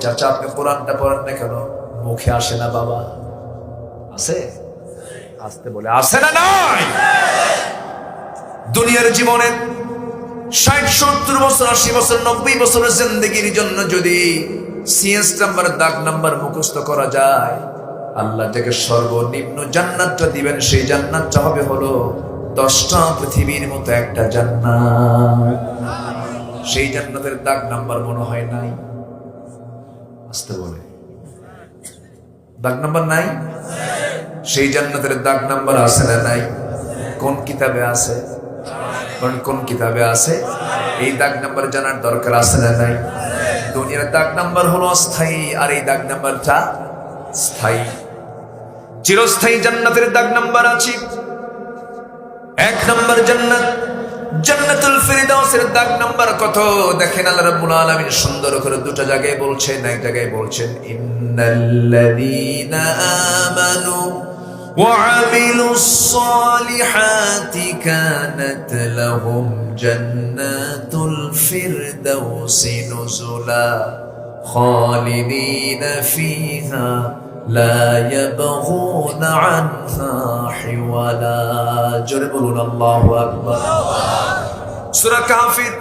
চাচা আপনি কোরআনটা পড়েন না কেন? মুখে আসে না বাবা। আছে? আসতে বলে আসে না? নাই। দুনিয়ার জীবনে 60-70 বছর, 80 বছর, 90 বছরের জিন্দেগির জন্য যদি সিএস নাম্বার, দাগ নাম্বার মুখস্থ করা যায়, আল্লাহ থেকে সর্বনিম্ন জান্নাতটা দিবেন। সেই জান্নাতটা হবে হলো 10টা পৃথিবীর মতো একটা জান্নাত। সেই জান্নাতের দাগ নাম্বার মনে হয় নাই। আসতে বলে দাগ নাম্বার নাই? সেই জান্নাতের দাগ নাম্বার আছে না নাই? কোন কিতাবে আছে? কোন কিতাবে আছে? এই দাগ নাম্বার জানার দরকার আছে না নাই? দুনিয়ার দাগ নাম্বার হলো অস্থায়ী, আর এই দাগ নাম্বারটা স্থায়ী। চিরস্থায়ী জান্নাতের দাগ নাম্বার আছে। 1 নাম্বার জান্নাত, জান্নাতুল ফিরদাউসের দাগ নাম্বার কত দেখেন আল্লাহ রাব্বুল আলামিন সুন্দর করে দুটো জায়গায় বলছেন। এক জায়গায় বলছেন ইন্নাল্লাযীনা আমানু ওয়া আমিলুস সালিহাতি কানাত লাহুম জান্নাতুল ফিরদাউসি নুজুলা খালিদিনা ফিহা লা ইয়াবগুনা আনহা হিওয়ালা। জোরে বলুন আল্লাহু আকবার। সূরা কাফির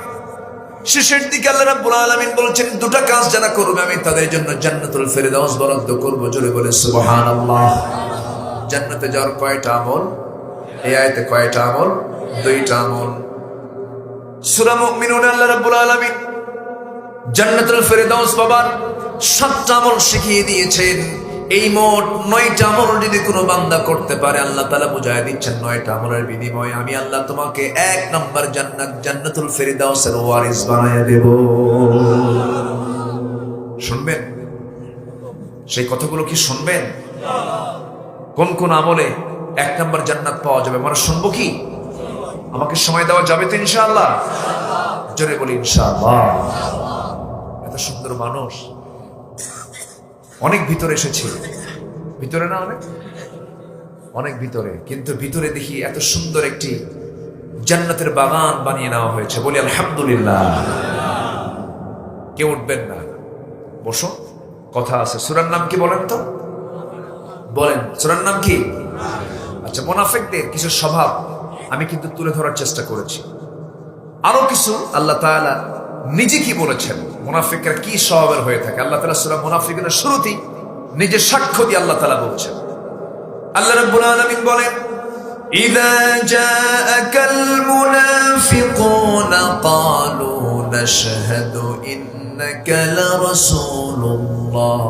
শেষের দিকে আল্লাহ রাব্বুল আলামিন বলছেন দুটো কাজ যারা করবে আমি তাদের জন্য জান্নাতুল ফিরদাউস বরাদ্দ করব। জোরে বলে সুবহানাল্লাহ। জান্নাতে যাওয়ার কয়টা আমল? এই আয়াতে কয়টা আমল? 2টা আমল। সূরা মুমিনুনে আল্লাহ রাব্বুল আলামিন জান্নাতুল ফিরদাউস পাবার 7টা আমল শিখিয়ে দিয়েছেন। এই মোট 9টা আমল যদি কোনো বান্দা করতে পারে, আল্লাহ তাআলা বুঝায় দিচ্ছেন 9টা আমলের বিনিময়ে আমি আল্লাহ তোমাকে 1 নাম্বার জান্নাত, জান্নাতুল ফিরদাউসের ওয়ারিস বানায়া দেব। শুনবেন? সেই কথাগুলো কি শুনবেন? কোন কোন আমলে 1 নাম্বার জান্নাত পাওয়া যাবে আমরা শুনবো কি? আমাকে সময় দেওয়া যাবে তো ইনশাআল্লাহ? জোরে বলি ইনশাআল্লাহ। এত সুন্দর মানুষ অনেক ভিতরে এসেছে। ভিতরে না অনেক ভিতরে, কিন্তু ভিতরে দেখি এত সুন্দর একটি জান্নাতের বাগান বানিয়ে নেওয়া হয়েছে। বলি আলহামদুলিল্লাহ। কেউ উঠবেন না, বসো, কথা আছে। সূরার নাম কি বলেন তো? বলেন, সূরার নাম কি? আচ্ছা, মুনাফিকদের কিছু স্বভাব আমি কিন্তু তুলে ধরার চেষ্টা করেছি। আরো কিছু আল্লাহ তাআলা নিজে কি বলেছেন, মুনাফিকরা কি স্বভাবের হয়ে থাকে। আল্লাহ তাআলা সূরা মুনাফিকুনের শুরুতেই নিজে সাক্ষ্য দিয়ে আল্লাহ তাআলা বলছেন। আল্লাহ রাব্বুল আলামিন বলেন ইযা জাআকাল মুনাফিকুনা ক্বালু নাশহাদু ইন্নাকা লারাসূলুল্লাহ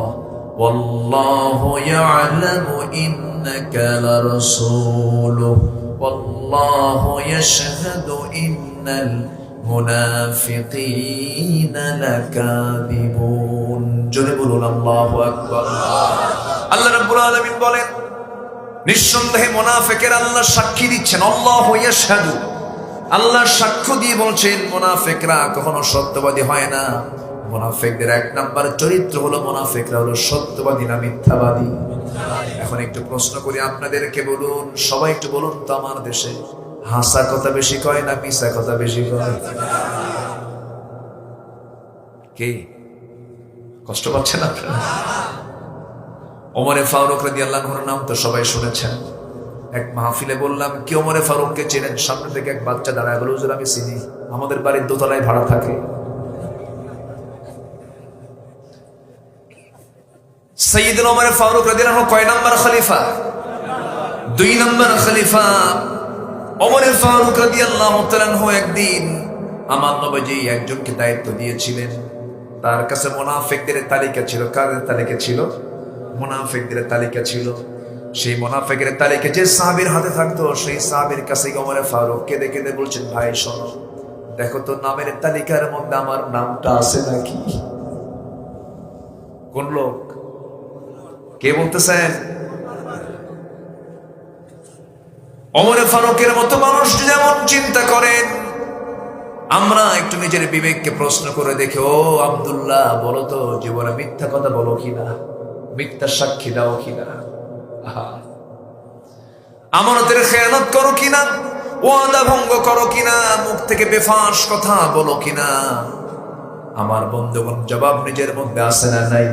ওয়াল্লাহু ইয়া'লামু ইন্নাকা লারাসূলুহু ওয়াল্লাহু ইয়াশহাদু ইন্নাল মুনাফিকিনা লাকাযিবুন। জোরে বলুন আল্লাহু আকবার। আল্লাহ রাব্বুল আলামিন বলেন নিঃসন্দেহে মুনাফিকেরা আল্লাহ সাক্ষী দিচ্ছেন। আল্লাহু ইয়াশহাদু, আল্লাহ সাক্ষ্য দিয়ে বলছেন মুনাফিকরা কখনো সত্যবাদী হয় না। মুনাফিকদের 1 নাম্বার চরিত্র হলো মুনাফিকরা হলো সত্যবাদী না মিথ্যাবাদী। এখন একটু প্রশ্ন করি আপনাদেরকে, বলুন সবাই একটু বলুন তো, আমার দেশে হাসা কথা বেশি কয় না মিছা কথা বেশি কয়? কে কষ্ট পাচ্ছেন আপনারা? ওমরে ফারুক রাদিয়াল্লাহু আনহুর নাম তো সবাই শুনেছেন। এক মাহফিলে বললাম কি ওমরে ফারুককে চেনেন? সামনে থেকে এক বাচ্চা দাঁড়ায় বলে হুজুর আমি চিনি, আমাদের বাড়ির দোতলায় ভাড়া থাকে। সাইয়েদনা ওমর ফারুক রাদিয়াল্লাহু আনহু কয় নাম্বার খলিফা? 2 নাম্বার খলিফা। ওমর ফারুক রাদিয়াল্লাহু তাআলা আনহু একদিন আমার নবীজি একজনকে দায়িত্ব দিয়েছিলেন। তার কাছে মুনাফিকদের তালিকা ছিল। কাদের তালিকা ছিল? মুনাফিকদের তালিকা ছিল। সেই মুনাফিকের তালিকা যে সাহাবীর হাতে থাকতো, সেই সাহাবীর কাছে ওমর ফারুক কেঁদে কেঁদে বলছেন ভাই শোনো, দেখো তো নামের তালিকার মধ্যে আমার নামটা আছে নাকি? কোন লোক? কে বলতেছেন? ওমর ফারুকের মতো মানুষ যেমন চিন্তা করেন, আমরা একটু নিজের বিবেককে প্রশ্ন করে দেখি। ও আব্দুল্লাহ, বলো তো জীবনে মিথ্যা কথা বলো কিনা, মিথ্যা সাক্ষী দাও কিনা, আমানতের খেয়ানত করো কিনা, ওয়াদা ভঙ্গ করো কিনা, মুখ থেকে বেফাঁস কথা বলো কিনা। আমার বন্ধুগণ, জবাব নিজের মধ্যে আছে না নাই?